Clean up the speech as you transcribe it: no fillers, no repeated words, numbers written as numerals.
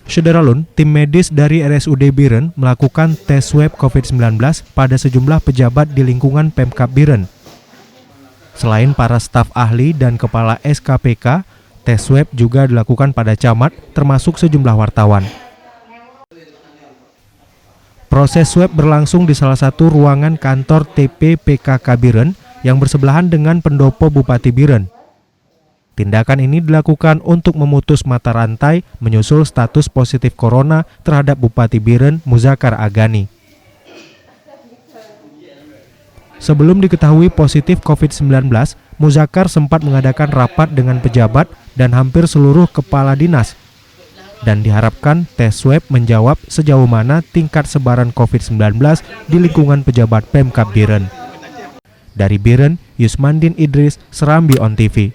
Sederalun, tim medis dari RSUD Biren melakukan tes swab COVID-19 pada sejumlah pejabat di lingkungan Pemkab Biren. Selain para staf ahli dan kepala SKPK, tes swab juga dilakukan pada camat, termasuk sejumlah wartawan. Proses swab berlangsung di salah satu ruangan kantor TP PKK Biren yang bersebelahan dengan pendopo Bupati Biren. Tindakan ini dilakukan untuk memutus mata rantai menyusul status positif corona terhadap Bupati Biren Muzakar Agani. Sebelum diketahui positif COVID-19, Muzakar sempat mengadakan rapat dengan pejabat dan hampir seluruh kepala dinas. Dan diharapkan tes swab menjawab sejauh mana tingkat sebaran COVID-19 di lingkungan pejabat Pemkab Biren. Dari Biren, Yusmandin Idris, Serambi On TV.